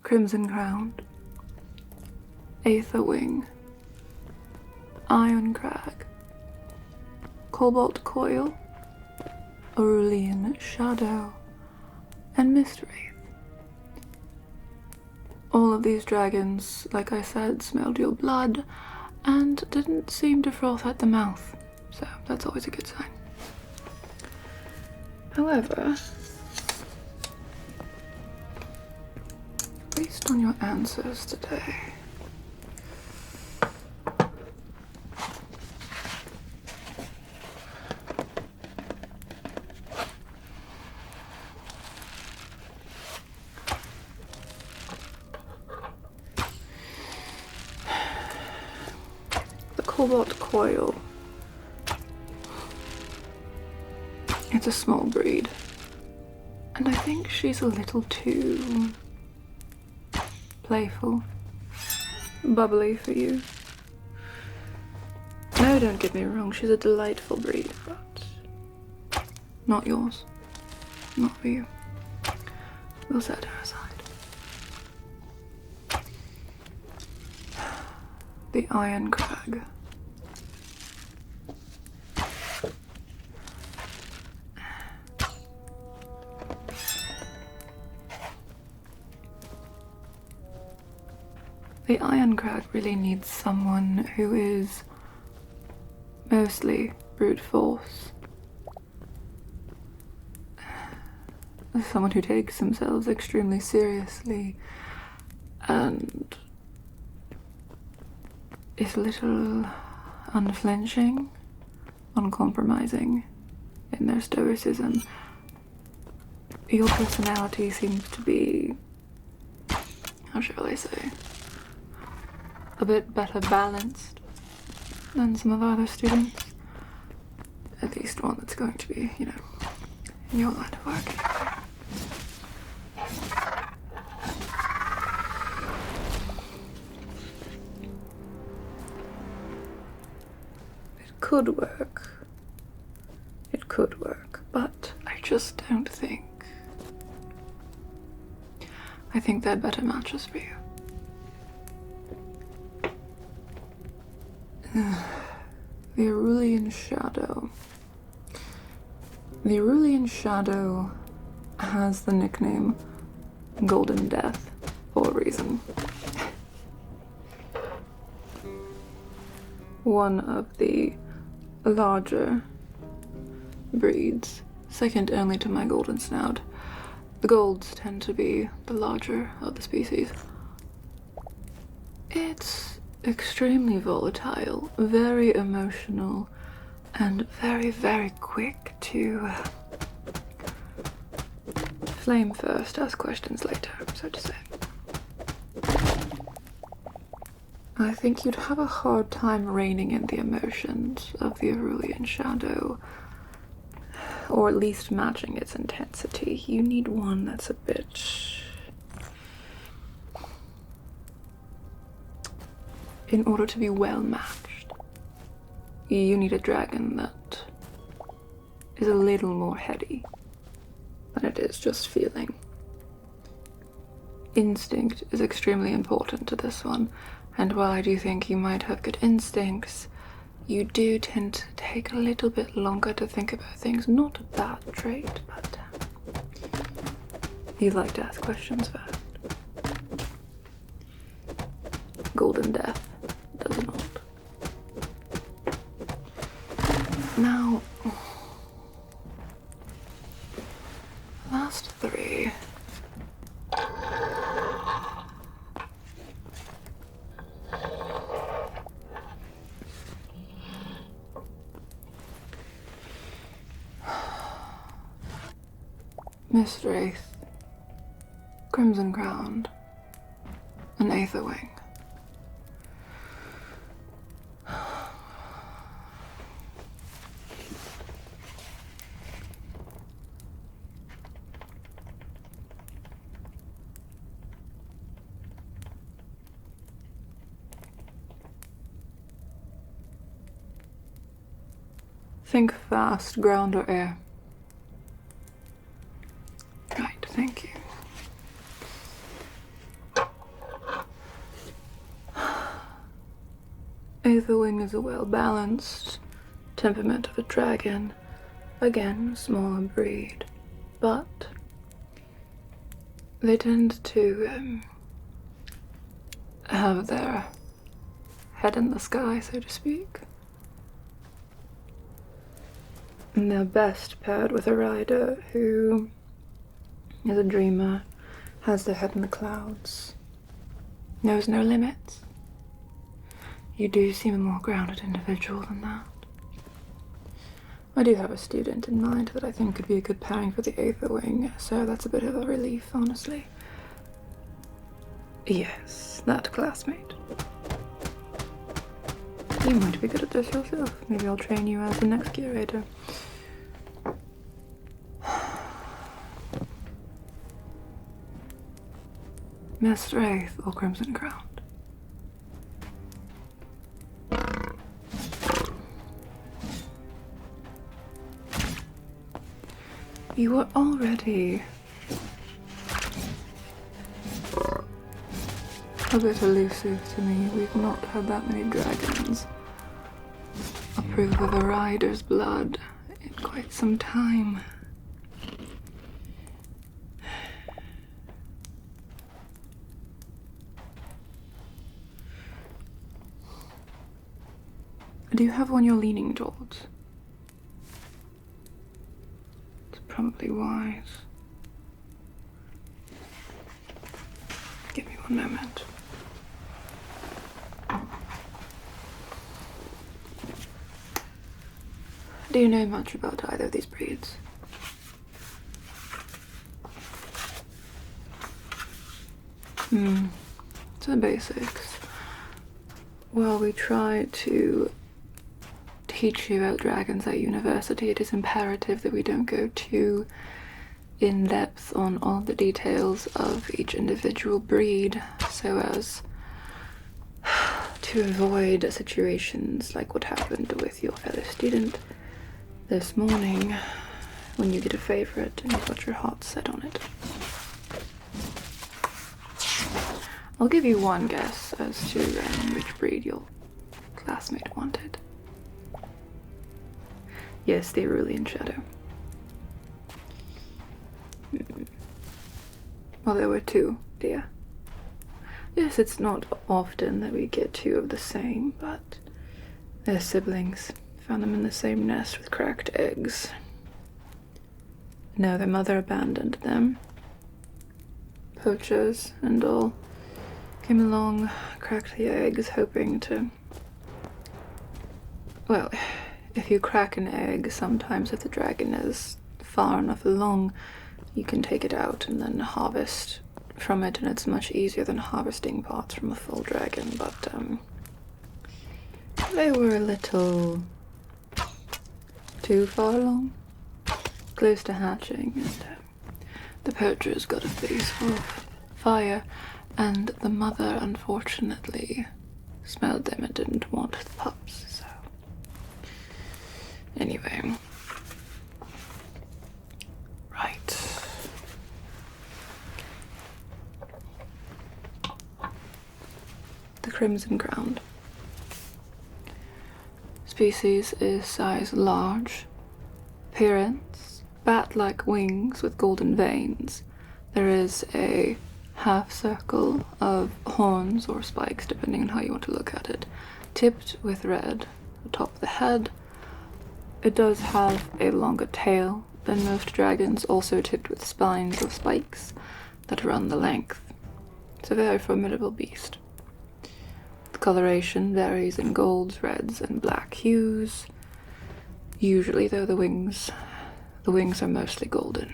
crimson crowned, aether wing, iron crag, cobalt coil, cerulean shadow, and mist wraith. All of these dragons, like I said, smelled your blood and didn't seem to froth at the mouth, so that's always a good sign. However, based on your answers today, cobalt coil. It's a small breed, and I think she's a little too playful, bubbly for you. No, don't get me wrong, she's a delightful breed, but not yours, not for you. We'll set her aside. The iron crag. The iron crag really needs someone who is mostly brute force. Someone who takes themselves extremely seriously and is a little unflinching, uncompromising in their stoicism. Your personality seems to be, how shall I say, a bit better balanced than some of our other students. At least one that's going to be, you know, in your line of work. Could work. It could work, but I just don't think. I think they're better matches for you. The Cerulean Shadow. The Cerulean Shadow has the nickname Golden Death for a reason. One of the larger breeds, second only to my golden snout. The golds tend to be the larger of the species. It's extremely volatile, very emotional, and very, very quick to flame first, ask questions later, so to say. I think you'd have a hard time reining in the emotions of the Cerulean Shadow, or at least matching its intensity. You need one that's a bit... In order to be well matched, you need a dragon that is a little more heady than it is just feeling. Instinct is extremely important to this one. And while I do think you might have good instincts, you do tend to take a little bit longer to think about things. Not a bad trait, but you like to ask questions first. Golden Death does not. Now, last three. Mist Wraith, Crimson Crowned, and Aether Wing. Think fast, ground or air. Right, thank you. Aetherwing is a well-balanced temperament of a dragon. Again, a smaller breed, but they tend to have their head in the sky, so to speak. And they're best paired with a rider who is a dreamer, has their head in the clouds, knows no limits. You do seem a more grounded individual than that. I do have a student in mind that I think could be a good pairing for the Aetherwing, so that's a bit of a relief, honestly. Yes, that classmate. You might be good at this yourself. Maybe I'll train you as the next curator. Mist Wraith or Crimson Crown? You are already a bit elusive to me. We've not had that many dragons approve of a rider's blood in quite some time. Do you have one you're leaning towards? Probably wise. Give me one moment. Do you know much about either of these breeds? So the basics. Well, we try to teach you about dragons at university. It is imperative that we don't go too in depth on all the details of each individual breed, so as to avoid situations like what happened with your fellow student this morning when you get a favorite and you've got your heart set on it. I'll give you one guess as to which breed your classmate wanted. Yes, the Cerulean Shadow. Well, there were two, dear. Yes, it's not often that we get two of the same, but they're siblings. Found them in the same nest with cracked eggs. No, their mother abandoned them. Poachers and all came along, cracked the eggs, hoping to... Well, if you crack an egg, sometimes if the dragon is far enough along, you can take it out and then harvest from it, and it's much easier than harvesting parts from a full dragon, but they were a little too far along, close to hatching, and the poachers got a face full of fire, and the mother unfortunately smelled them and didn't want the pups, so anyway. Right. The Crimson Crown. Species is size large. Appearance, bat-like wings with golden veins. There is a half circle of horns or spikes, depending on how you want to look at it, tipped with red atop the head. It does have a longer tail than most dragons, also tipped with spines or spikes that run the length. It's a very formidable beast. The coloration varies in golds, reds, and black hues. Usually, though, the wings are mostly golden.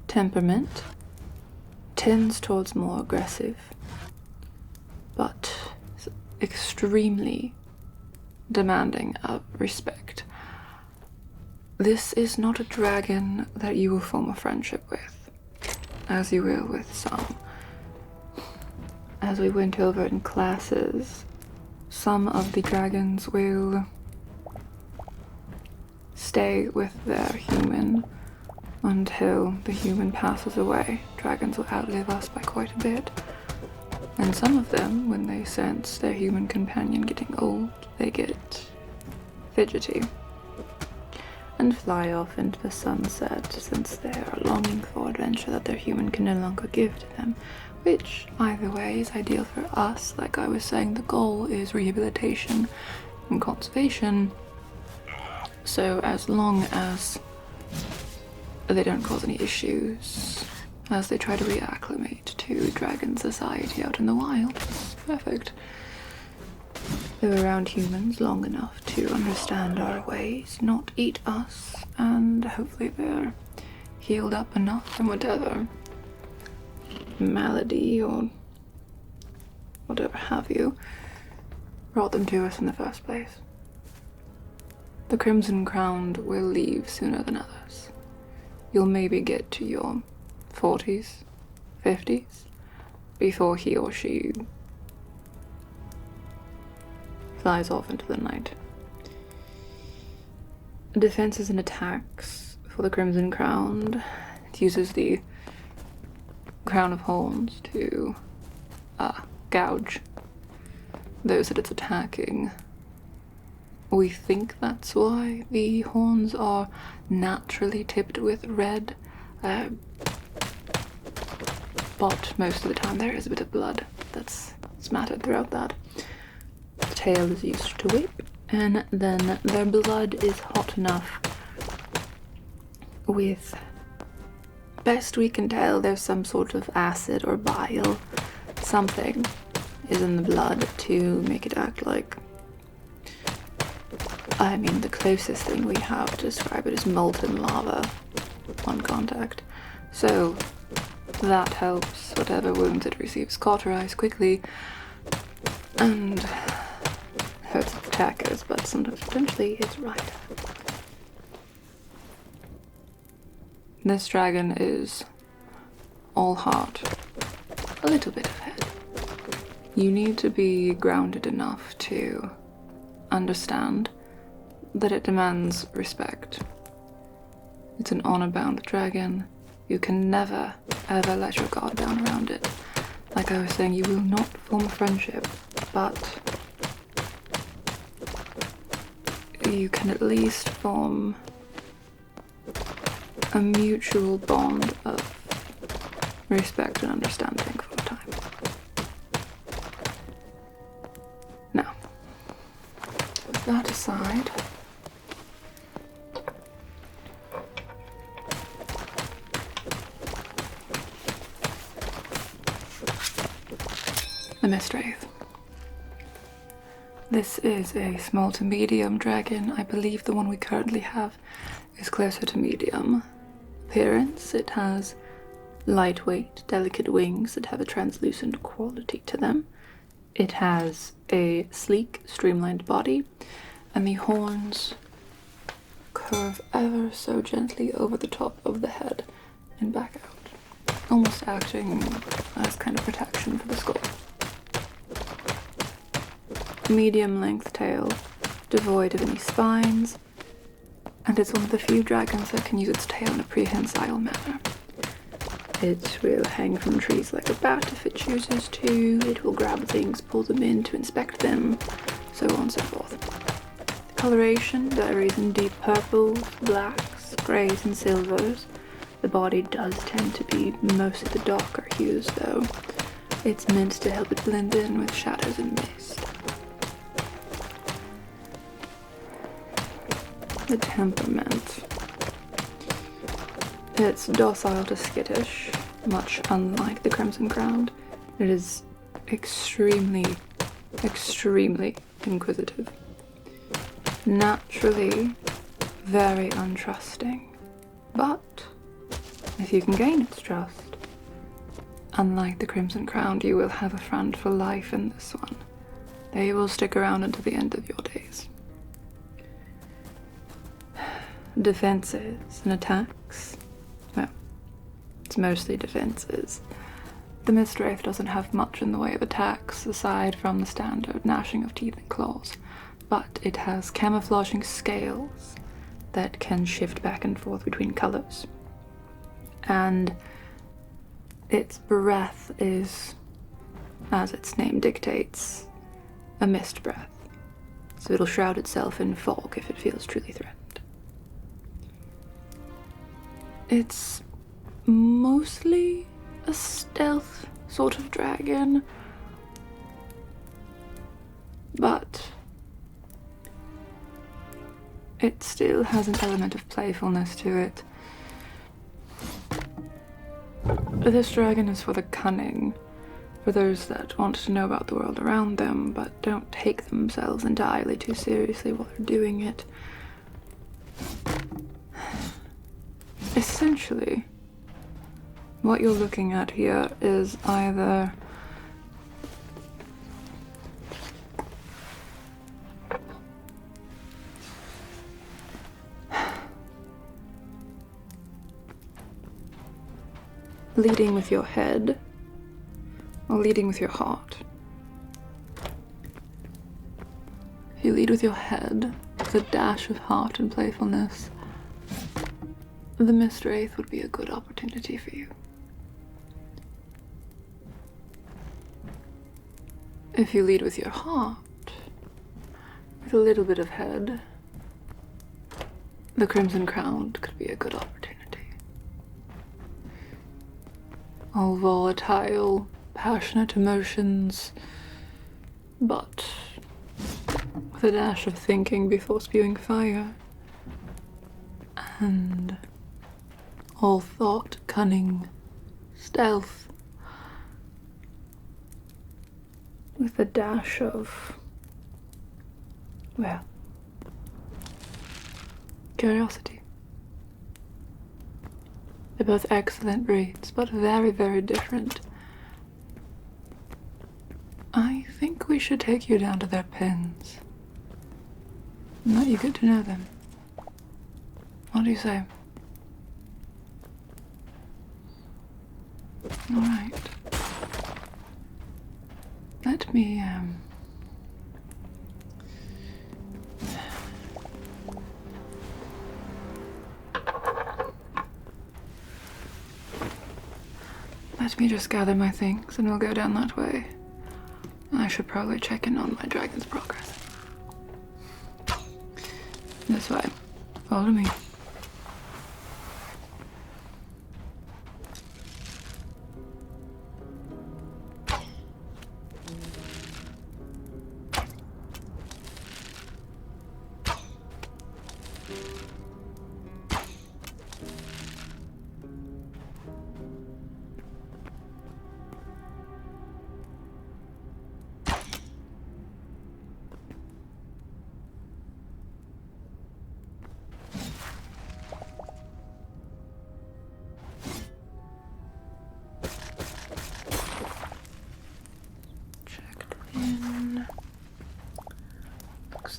Temperament tends towards more aggressive, but is extremely demanding of respect. This is not a dragon that you will form a friendship with, as you will with some. As we went over in classes, some of the dragons will stay with their human until the human passes away. Dragons will outlive us by quite a bit. And some of them, when they sense their human companion getting old, they get fidgety and fly off into the sunset, since they are longing for adventure that their human can no longer give to them, which either way is ideal for us. Like I was saying, the goal is rehabilitation and conservation, so as long as they don't cause any issues as they try to reacclimate to dragon society out in the wild, it's perfect. They're around humans long enough to understand our ways, not eat us, and hopefully they're healed up enough from whatever malady or whatever have you brought them to us in the first place. The Crimson Crowned will leave sooner than others. You'll maybe get to your 40s, 50s, before he or she flies off into the night. Defenses and attacks for the Crimson Crowned. It uses the crown of horns to gouge those that it's attacking. We think that's why the horns are naturally tipped with red, but most of the time there is a bit of blood that's smattered throughout that. The tail is used to whip, and then their blood is hot enough with, best we can tell, there's some sort of acid or bile, something is in the blood to make it act like, I mean, the closest thing we have to describe it is molten lava on contact. So that helps whatever wounds it receives cauterize quickly and hurts its attackers, but sometimes potentially it's right. This dragon is all heart, a little bit of head. You need to be grounded enough to understand that it demands respect. It's an honor-bound dragon. You can never, ever let your guard down around it. Like I was saying, you will not form a friendship, but you can at least form a mutual bond of respect and understanding for a time. Now, with that aside, the Mist Wraith. This is a small to medium dragon. I believe the one we currently have is closer to medium appearance. It has lightweight, delicate wings that have a translucent quality to them. It has a sleek, streamlined body, and the horns curve ever so gently over the top of the head and back out, almost acting as kind of protection for the skull. Medium-length tail, devoid of any spines, and it's one of the few dragons that can use its tail in a prehensile manner. It will hang from trees like a bat if it chooses to, it will grab things, pull them in to inspect them, so on and so forth. The coloration varies in deep purples, blacks, greys and silvers. The body does tend to be mostly the darker hues though. It's meant to help it blend in with shadows and mist. The temperament. It's docile to skittish, much unlike the Crimson Crowned. It is extremely, extremely inquisitive. Naturally very untrusting, but if you can gain its trust, unlike the Crimson Crowned, you will have a friend for life in this one. They will stick around until the end of your days. Defenses and attacks. Well, it's mostly defenses. The Mist Wraith doesn't have much in the way of attacks, aside from the standard gnashing of teeth and claws, but it has camouflaging scales that can shift back and forth between colors. And its breath is as its name dictates, a mist breath, so it'll shroud itself in fog if it feels truly threatened. It's mostly a stealth sort of dragon, but it still has an element of playfulness to it. This dragon is for the cunning, for those that want to know about the world around them, but don't take themselves entirely too seriously while they're doing it. Essentially, what you're looking at here is either leading with your head or leading with your heart. If you lead with your head, with a dash of heart and playfulness, the Mist Wraith would be a good opportunity for you. If you lead with your heart, with a little bit of head, the Crimson Crown could be a good opportunity. All volatile, passionate emotions, but with a dash of thinking before spewing fire, and all thought, cunning, stealth, with a dash of, well, curiosity. They're both excellent breeds, but very, very different. I think we should take you down to their pens and let you get to know them. What do you say? All right. Let me, let me just gather my things and we'll go down that way. I should probably check in on my dragon's progress. This way. Follow me.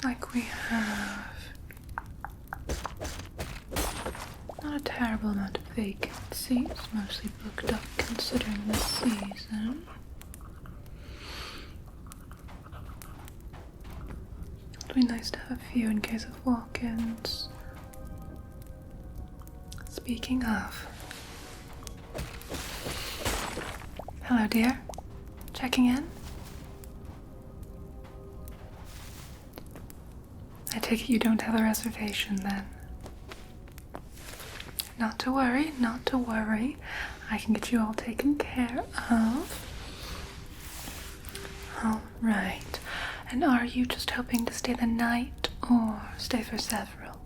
Like we have not a terrible amount of vacancies, mostly booked up considering the season. It'd be nice to have a few in case of walk-ins. Speaking of, hello dear, checking in? I take it you don't have a reservation then. Not to worry, not to worry. I can get you all taken care of. Alright. And are you just hoping to stay the night or stay for several?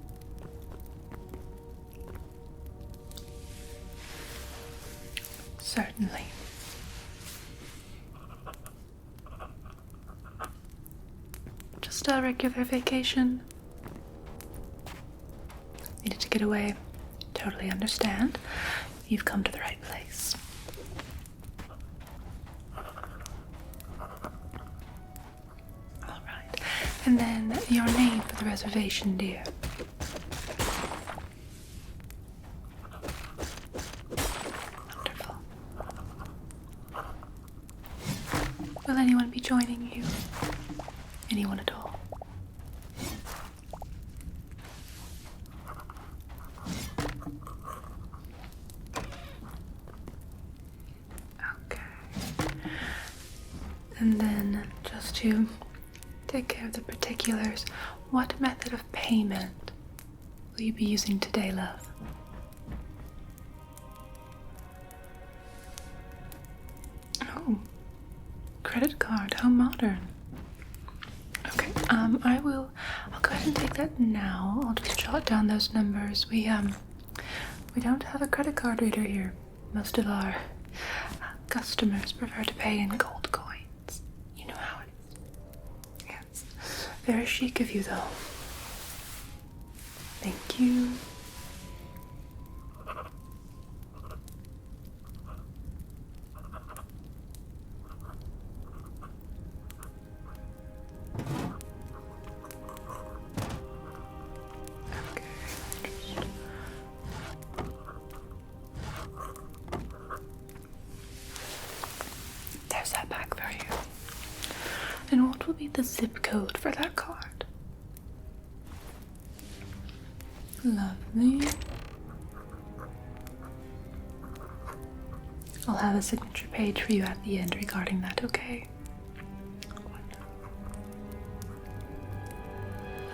Certainly. Just a regular vacation. Needed to get away. Totally understand. You've come to the right place. Alright. And then your name for the reservation, dear. Wonderful. Will anyone be joining you? Anyone at all? Okay. And then just to take care of the particulars, what method of payment will you be using today, love? Oh, credit card, how modern. Okay, I'll go ahead and take that now. I'll just jot down those numbers. We don't have a credit card reader here. Most of our customers prefer to pay in gold coins. You know how it is. Yes. Very chic of you, though. Thank you. There's that back for you. And what will be the zip code for that card? Lovely. I'll have a signature page for you at the end regarding that, okay?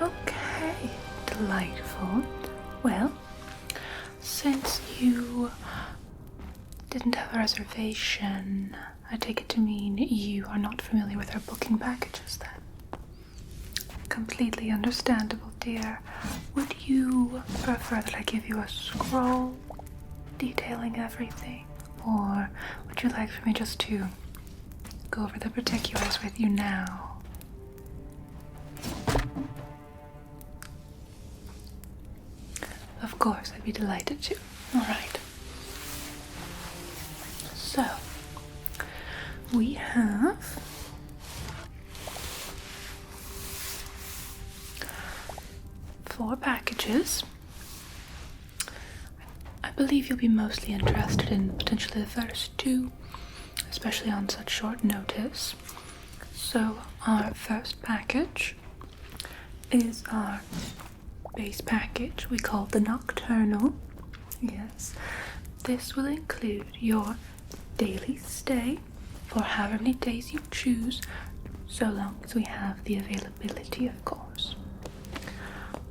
Okay, delightful. Well, since you didn't have a reservation, I take it to mean you are not familiar with our booking packages then. Completely understandable, dear. Would you prefer that I give you a scroll detailing everything? Or would you like for me just to go over the particulars with you now? Of course, I'd be delighted to. Alright. So, we have 4 packages. I believe you'll be mostly interested in potentially the first 2, especially on such short notice. So our first package is our base package we call the Nocturnal. Yes, this will include your daily stay for however many days you choose, so long as we have the availability, of course.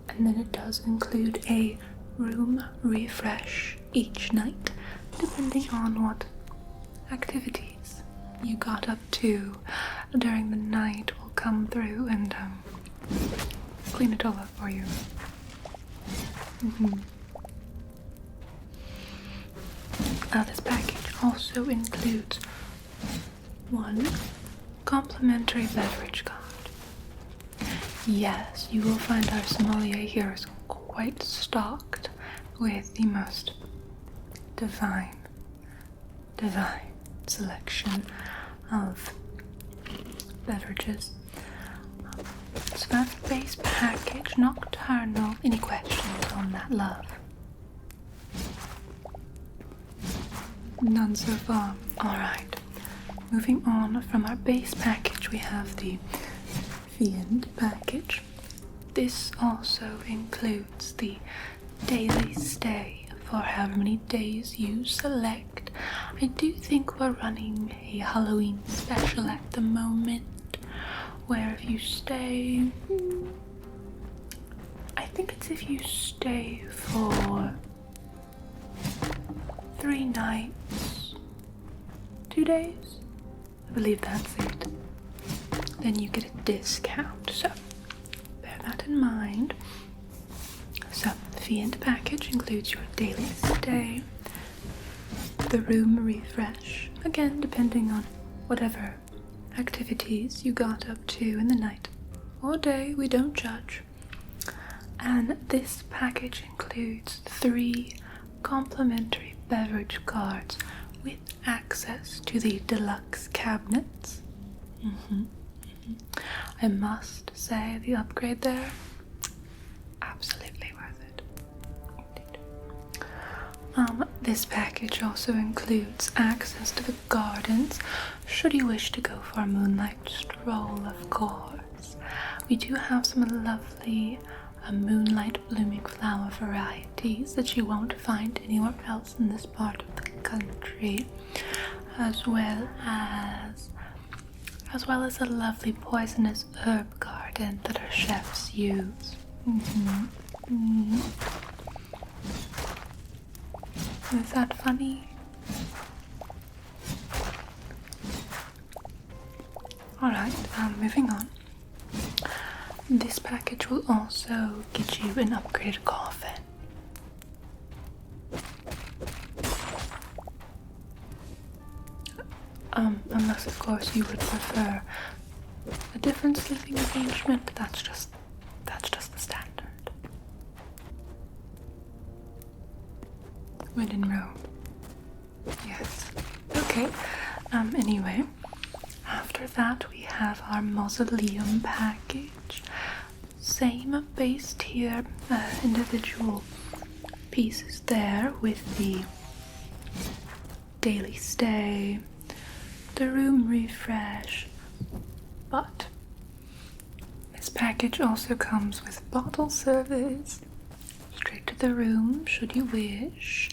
And then it does include a room refresh each night, depending on what activities you got up to during the night. We'll come through and clean it all up for you. This package also includes 1 complimentary beverage card. Yes, you will find our sommelier here is quite stocked with the most divine selection of beverages. So that's base package, Nocturnal. Any questions on that, love? None so far. Alright. Moving on from our base package, we have the Fiend package. This also includes the daily stay for however many days you select. I do think we're running a Halloween special at the moment, where if you stay, I think it's if you stay for 3 nights, 2 days, I believe that's it, then you get a discount, so bear that in mind. So, the Fiend package includes your daily stay, the room refresh, again depending on whatever activities you got up to in the night or day, we don't judge. And this package includes 3 complimentary beverage cards with access to the deluxe cabinets. I must say the upgrade there, absolutely worth it. This package also includes access to the gardens, should you wish to go for a moonlight stroll, of course. We do have some lovely moonlight blooming flower varieties that you won't find anywhere else in this part of the country, as well as as well as a lovely poisonous herb garden that our chefs use. Is that funny? Alright, moving on. This package will also get you an upgraded coffin. Unless of course you would prefer a different sleeping arrangement, but that's just the standard. When in Rome. Yes. Okay. Anyway, after that we have our mausoleum package. Same base tier individual pieces there with the daily stay, the room refresh, but this package also comes with bottle service straight to the room should you wish,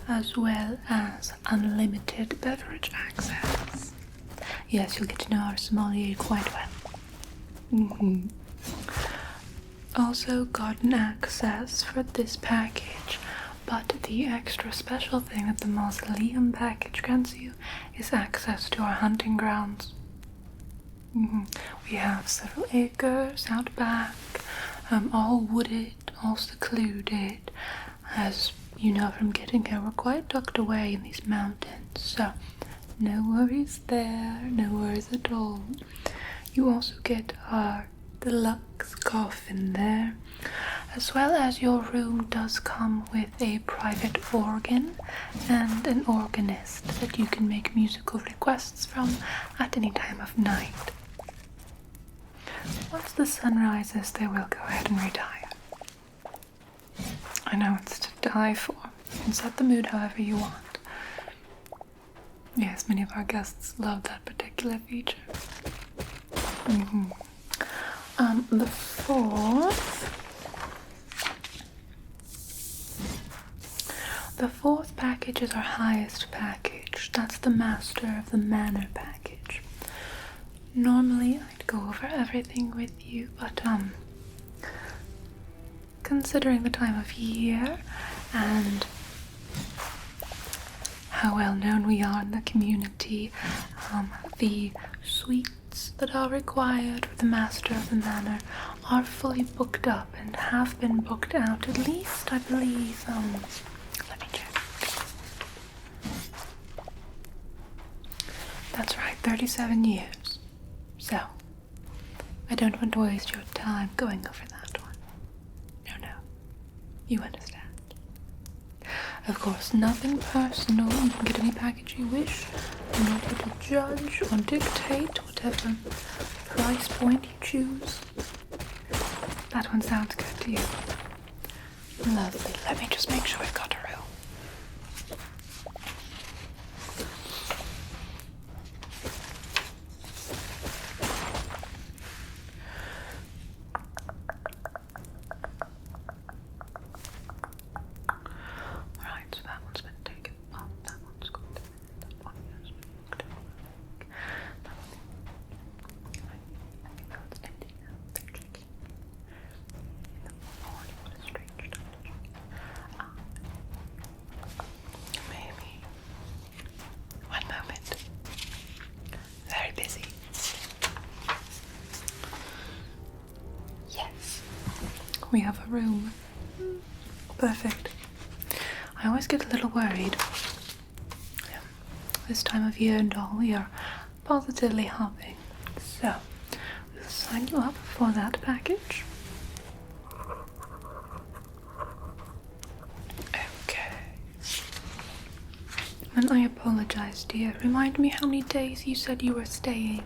as well as unlimited beverage access. Yes, you'll get to know our sommelier quite well. Also garden access for this package, but the extra special thing that the mausoleum package grants you is access to our hunting grounds. We have several acres out back, all wooded, all secluded. As you know from getting here, we're quite tucked away in these mountains, so no worries there, no worries at all. You also get our deluxe coffin there, as well as your room does come with a private organ and an organist that you can make musical requests from at any time of night. Once the sun rises, they will go ahead and retire. I know it's to die for. You can set the mood however you want. Yes, many of our guests love that particular feature. The fourth package is our highest package. That's the Master of the Manor package. Normally, I'd go over everything with you, but considering the time of year and how well known we are in the community, the suites that are required for the Master of the Manor are fully booked up and have been booked out at least, I believe, let me check. That's right, 37 years. So, I don't want to waste your time going over that one. No, you understand. Of course, nothing personal. You can get any package you wish. I'm not here to judge or dictate whatever price point you choose. That one sounds good to you. Lovely. Let me just make sure I've got a room. We have a room. Perfect. I always get a little worried. This time of year and all, we are positively hopping. So, we'll sign you up for that package. Okay. And I apologize, dear. Remind me how many days you said you were staying.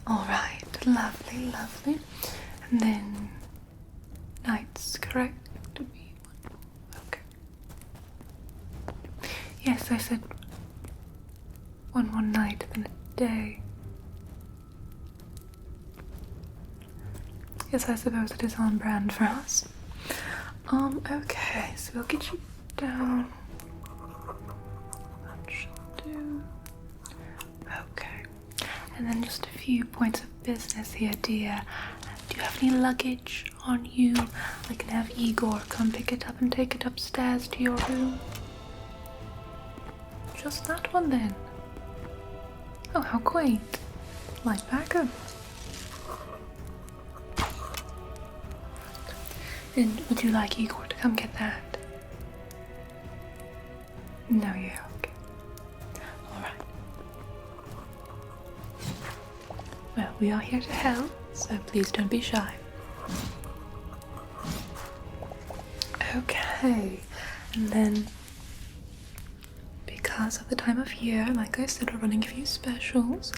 Alright, lovely. And then nights, correct? Okay. Yes, I said one night, then a day. Yes, I suppose it is on brand for us. Okay, so we'll get you down. That should do. And then just a few points of business here, dear. Do you have any luggage on you? I can have Igor come pick it up and take it upstairs to your room. Just that one then. Oh, how quaint. Light backup. And would you like Igor to come get that? No, you're okay. Alright. Well, we are here to help, so please don't be shy. Okay, and then because of the time of year, like I said, we're running a few specials.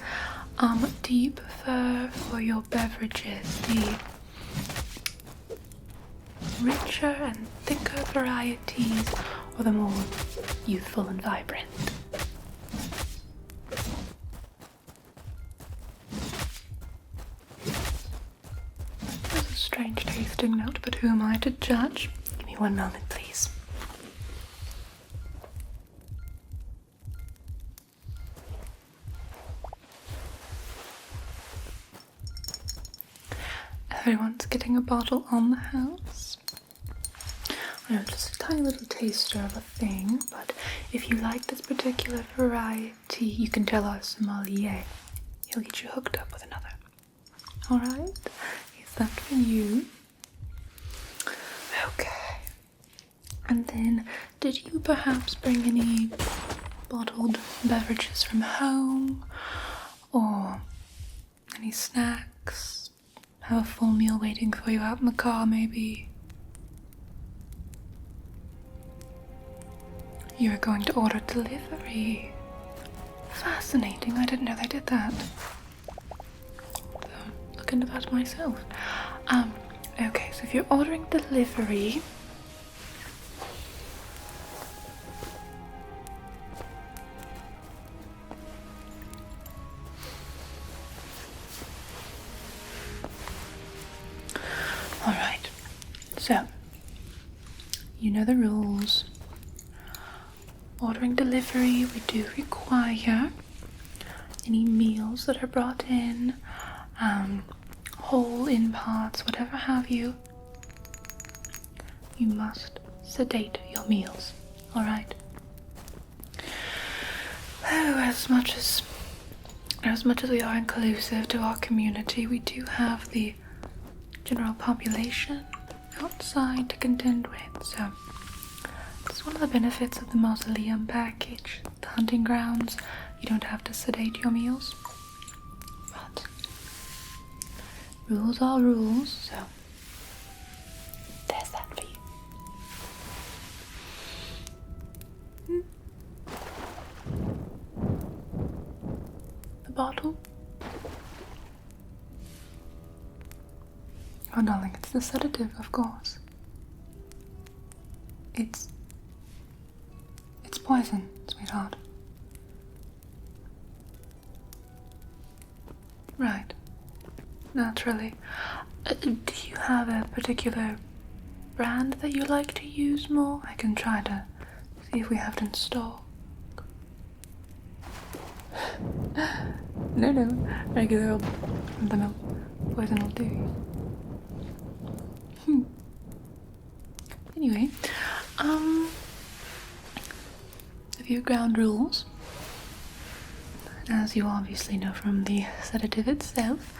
Do you prefer for your beverages the richer and thicker varieties or the more youthful and vibrant? There's a strange tasting note, but who am I to judge? Give me one moment, please. Everyone's getting a bottle on the house. I know, just a tiny little taster of a thing, but if you like this particular variety, you can tell our sommelier. He'll get you hooked up with another. Alright? Is that for you? Okay. And then, did you perhaps bring any bottled beverages from home? Or any snacks? Have a full meal waiting for you out in the car, maybe? You're going to order delivery. Fascinating, I didn't know they did that. So, look into that myself. Okay, so if you're ordering delivery, alright, so you know the rules. Ordering delivery, we do require any meals that are brought in, whole, in parts, whatever have you. You must sedate your meals, alright? Oh, as much as we are inclusive to our community, we do have the general population outside to contend with, so it's one of the benefits of the mausoleum package, the hunting grounds. You don't have to sedate your meals, but rules are rules, so there's that for you. The bottle? Oh darling, it's the sedative, of course. It's poison, sweetheart. Right. Naturally. Do you have a particular brand that you like to use more? I can try to see if we have it in stock. No. Regular old vanilla poison will do. Anyway, a few ground rules. As you obviously know from the sedative itself,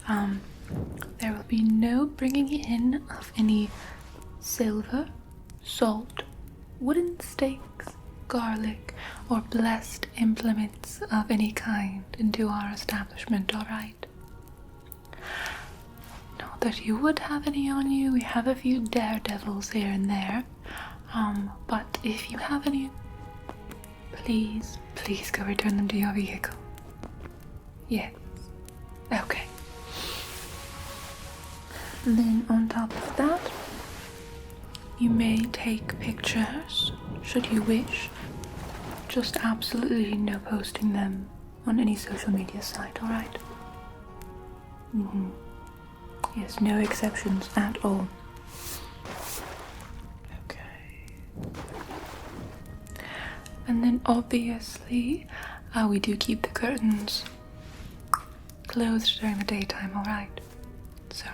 there will be no bringing in of any silver, salt, wooden stakes, garlic, or blessed implements of any kind into our establishment, alright? Not that you would have any on you, we have a few daredevils here and there, but if you have any, please go return them to your vehicle. Yes. Okay. And then on top of that, you may take pictures, should you wish. Just absolutely no posting them on any social media site, alright? Yes, no exceptions at all. Okay. And then obviously, we do keep the curtains closed during the daytime, alright? So,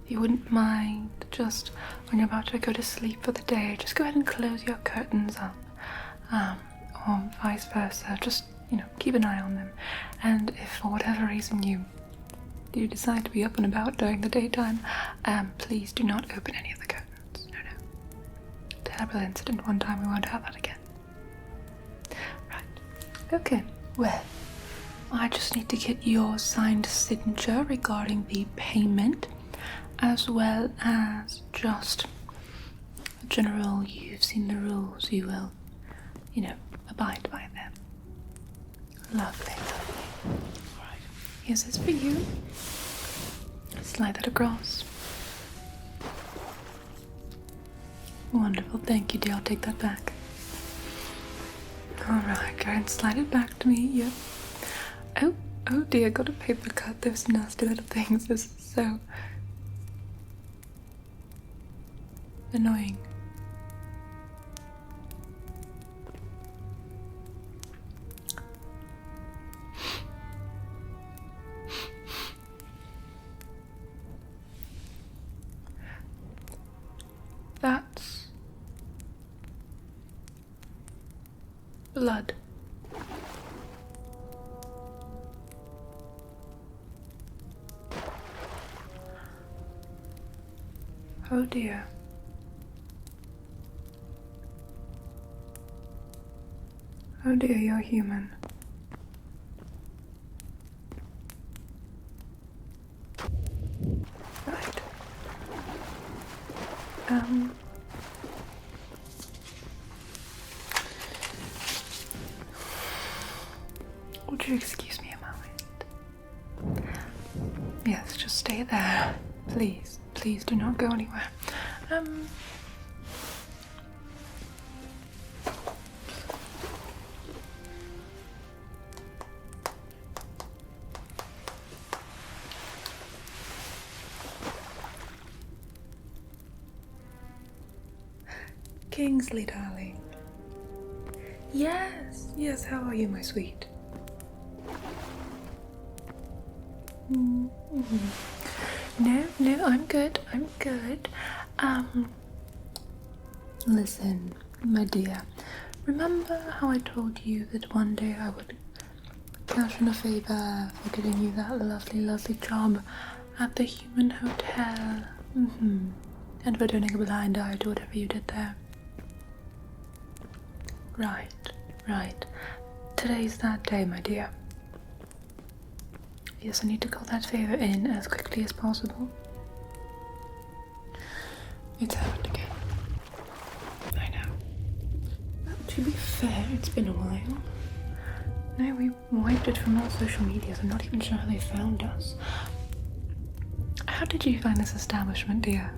if you wouldn't mind, just when you're about to go to sleep for the day, just go ahead and close your curtains up. Or vice versa, just, keep an eye on them. And if for whatever reason you decide to be up and about during the daytime, please do not open any of the curtains. No. Terrible incident one time, we won't have that again. Right. Okay, well, I just need to get your signed signature regarding the payment, as well as just general, you've seen the rules, you will, abide by them. Lovely. Alright, here's this for you. Slide that across. Wonderful, thank you dear, I'll take that back. Alright, go ahead and slide it back to me, yep. Oh dear, got a paper cut, those nasty little things, this is so annoying. That's blood. Oh dear. Oh dear, you're human. Right. Would you excuse me a moment? Yes, just stay there. Please, please do not go anywhere. Kingsley, darling. Yes, how are you, my sweet? No, I'm good. Listen, my dear, remember how I told you that one day I would cash in a favor for giving you that lovely job at the Human Hotel? And for turning a blind eye to whatever you did there. Right. Today's that day, my dear. Yes, I need to call that favor in as quickly as possible. It's happened again. I know. Well, to be fair, it's been a while. No, we wiped it from all social medias. I'm not even sure how they found us. How did you find this establishment, dear?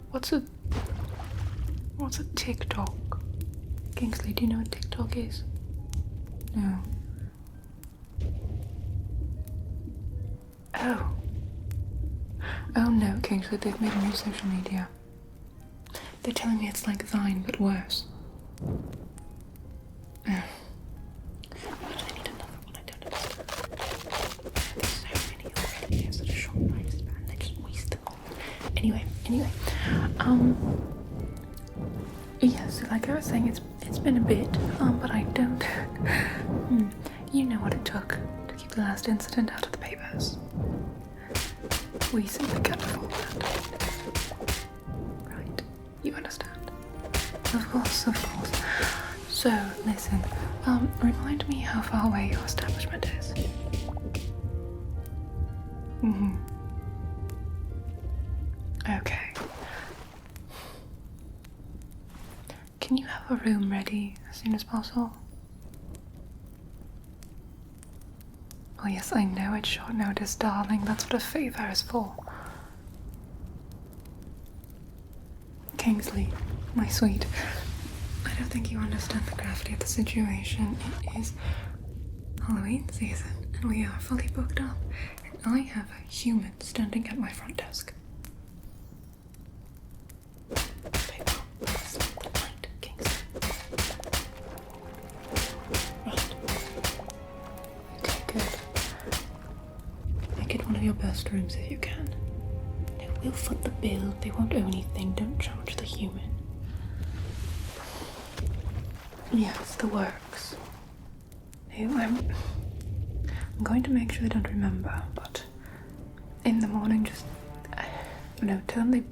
What's a TikTok? Kingsley, do you know what TikTok is? No. Oh no, Kingsley, they've made a new social media. They're telling me it's like Vine, but worse. Why do they need another one? I don't understand. There's so many already. It's such a short lifespan. They just waste them all. Anyway. Yeah, so like I was saying, it's been a bit, but I don't... You know what it took to keep the last incident out of the papers. We simply can't afford that. Right, you understand? Of course. So, listen, remind me how far away your establishment is. Okay. Can you have a room ready as soon as possible? Oh yes, I know it's short notice, darling. That's what a favor is for. Kingsley, my sweet, I don't think you understand the gravity of the situation. It is Halloween season, and we are fully booked up, and I have a human standing at my front desk. best rooms if you can. No, we'll foot the bill. They won't owe anything. Don't charge the human. Yes, the works. No, I'm going to make sure they don't remember, but in the morning just, turn the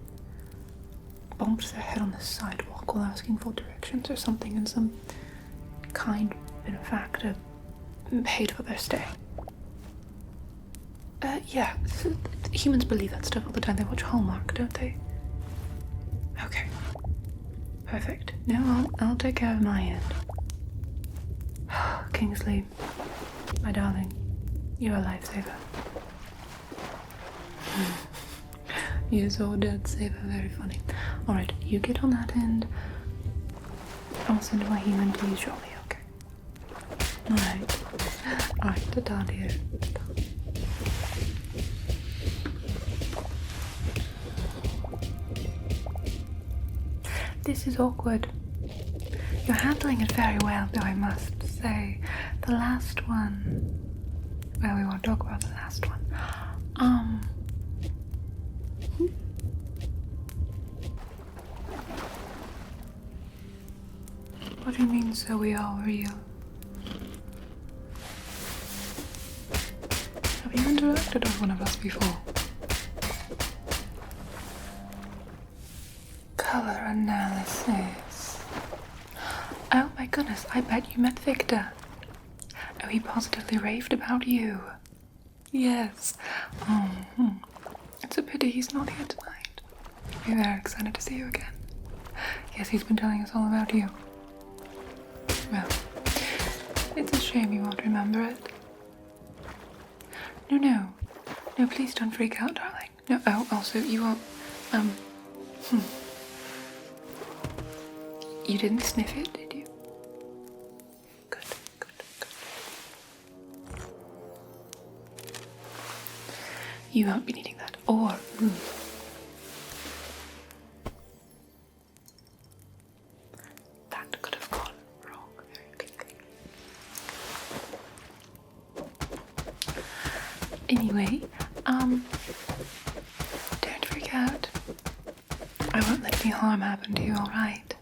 bumps their head on the sidewalk while asking for directions or something, and some kind benefactor paid for their stay. Yeah, humans believe that stuff all the time. They watch Hallmark, don't they? Okay. Perfect. No, I'll take care of my end. Kingsley, my darling, you're a lifesaver. You're so dead saver, very funny. Alright, you get on that end. I'll send my human to you shortly, okay? Alright, ta-ta dear. Ta-ta. This is awkward. You're handling it very well, though, I must say. The last one... Well, we won't talk about the last one. What do you mean, so we are real? Have you interacted with one of us before? Color analysis. Oh my goodness, I bet you met Victor. Oh, he positively raved about you. Yes. It's a pity he's not here tonight. We're very excited to see you again. Yes, he's been telling us all about you. Well, it's a shame you won't remember it. No, please don't freak out, darling. No, also, you won't, You didn't sniff it, did you? Good. You won't be needing that. Or, that could have gone wrong very quickly. Anyway, don't freak out. I won't let any harm happen to you, alright?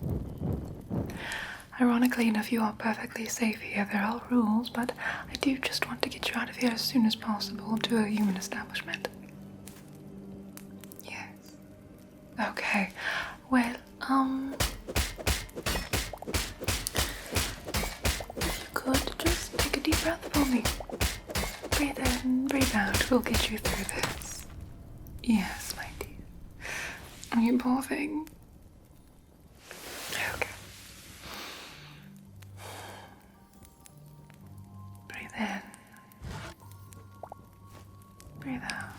Ironically enough, you are perfectly safe here. There are rules, but I do just want to get you out of here as soon as possible to a human establishment. Yes. Okay. Well, if you could just take a deep breath for me. Breathe in, breathe out. We'll get you through this. Yes, my dear. Oh, you poor thing. Okay. Breathe in. Breathe out.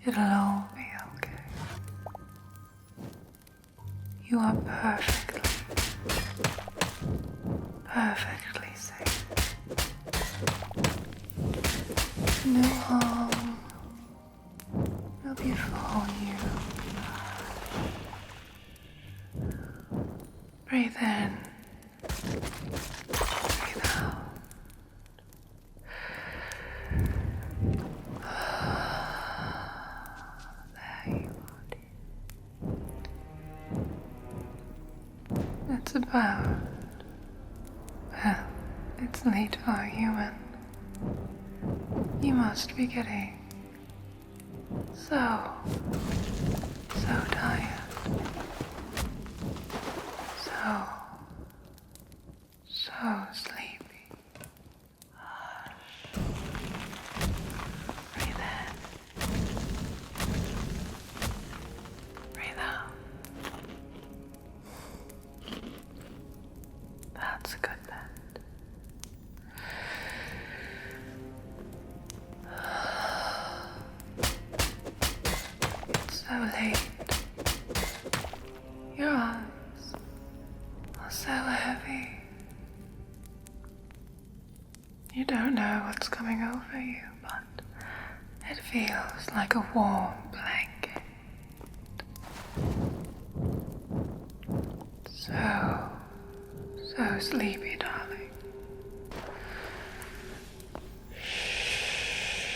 It'll all be okay. You are perfectly safe. No harm will befall you. Breathe in. Breathe out. There you are, dear. It's about... Well, it's late for a human. You must be getting so tired. So sleepy. Hush. Breathe in. Breathe out. That's a good bed. It's so late. Your arms are so heavy. You don't know what's coming over you, but it feels like a warm blanket. So sleepy, darling. Shh.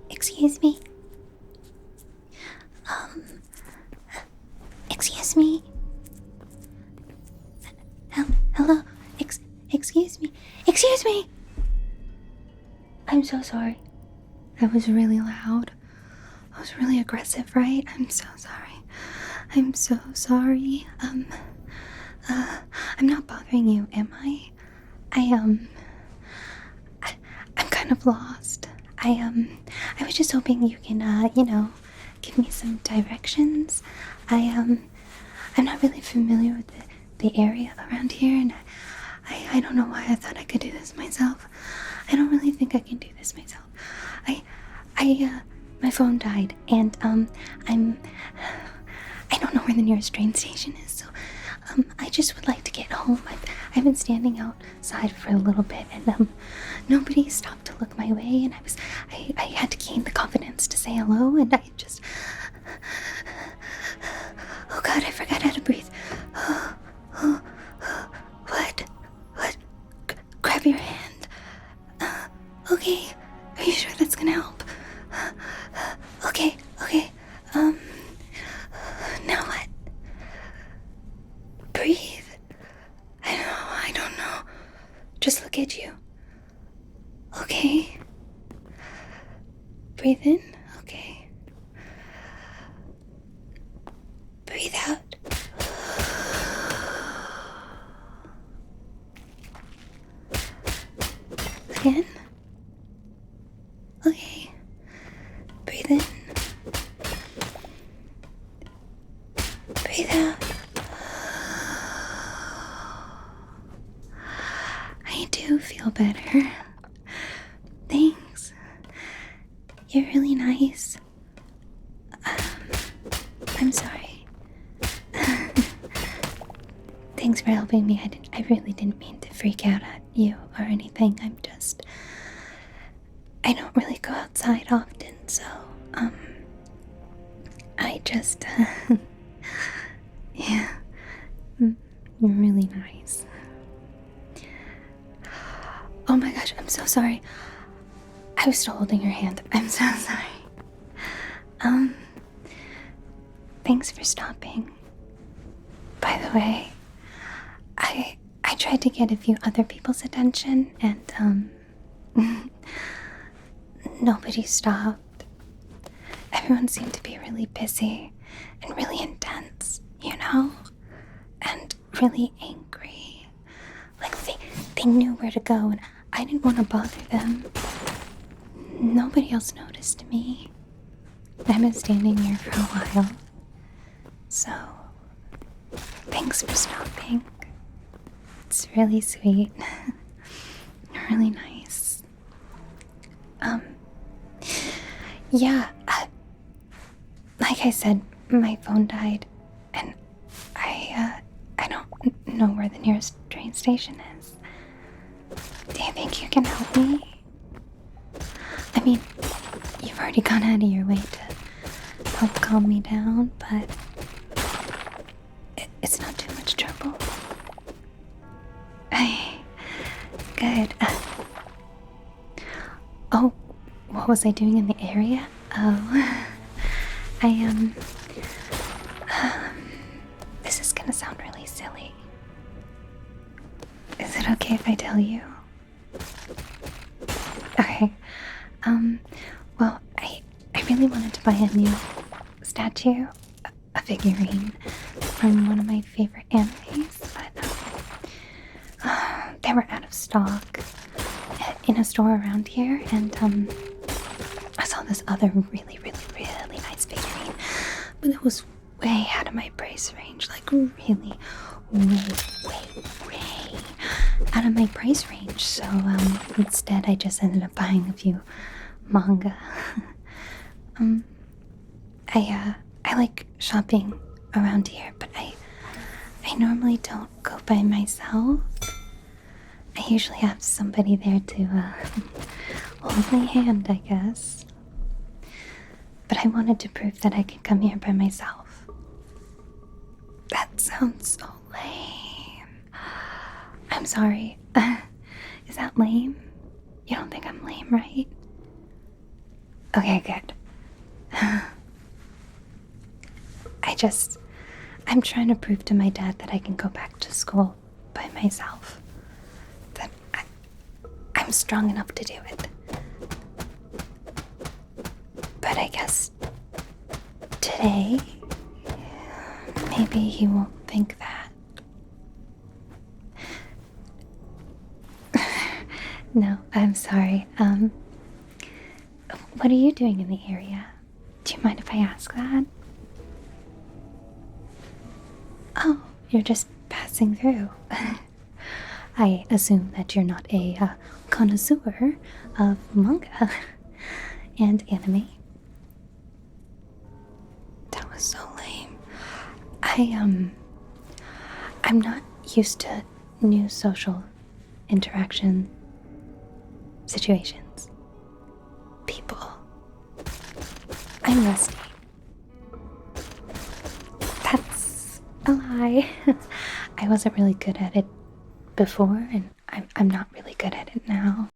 Excuse me? Excuse me? Hello? Excuse me? Excuse me? I'm so sorry. I was really loud. I was really aggressive, right? I'm so sorry. I'm so sorry. I'm not bothering you, am I? I'm kind of lost. I was just hoping you can, give me some directions. I'm not really familiar with the area around here, and I don't know why I thought I could do this myself. I don't really think I can do this myself. My phone died, and, I don't know where the nearest train station is, so, I just would like to get home. I've been standing outside for a little bit, and, nobody stopped to look my way, and I had to gain the confidence to say hello, and I just... Oh God, I forgot how to breathe. What? Grab your hand. Okay. Are you sure that's gonna help? Okay. Now what? Breathe. I don't know. Just look at you. Okay. Breathe in. Okay. Breathe out. Again. Okay. Breathe in. Breathe out. I do feel better. Thanks. You're really nice. I'm sorry. Thanks for helping me. I really didn't mean to freak out at you or anything. I don't really go outside often, so, I just, yeah, you're really nice. Oh my gosh, I'm so sorry. I was still holding your hand. I'm so sorry. Thanks for stopping. By the way, I tried to get a few other people's attention, and, nobody stopped. Everyone seemed to be really busy and really intense, and really angry. Like they knew where to go, and I didn't want to bother them. Nobody else noticed me. I've been standing here for a while. So, thanks for stopping. It's really sweet. Really nice. Yeah, like I said, my phone died, and I don't know where the nearest train station is. Do you think you can help me? I mean, you've already gone out of your way to help calm me down, but it's not too much trouble. Good. Oh, what was I doing in the area? Oh, this is gonna sound really silly. Is it okay if I tell you? Okay. Well, I really wanted to buy a new statue, a figurine from one of my favorite animes, but they were out of stock in a store around here, and I saw this other really nice figurine, but it was way out of my price range, like really way out of my price range. So instead I just ended up buying a few manga. I like shopping around here, but I normally don't go by myself. I usually have somebody there to hold my hand, I guess. But I wanted to prove that I could come here by myself. That sounds so lame. I'm sorry. Is that lame? You don't think I'm lame, right? Okay, good. I'm trying to prove to my dad that I can go back to school by myself. That I'm strong enough to do it. But I guess today, maybe he won't think that. No, I'm sorry. What are you doing in the area? Do you mind if I ask that? Oh, you're just passing through. I assume that you're not a connoisseur of manga and anime. That was so lame. I'm not used to new social interaction situations. People. I'm rusty. That's a lie. I wasn't really good at it before, and I'm not really good at it now.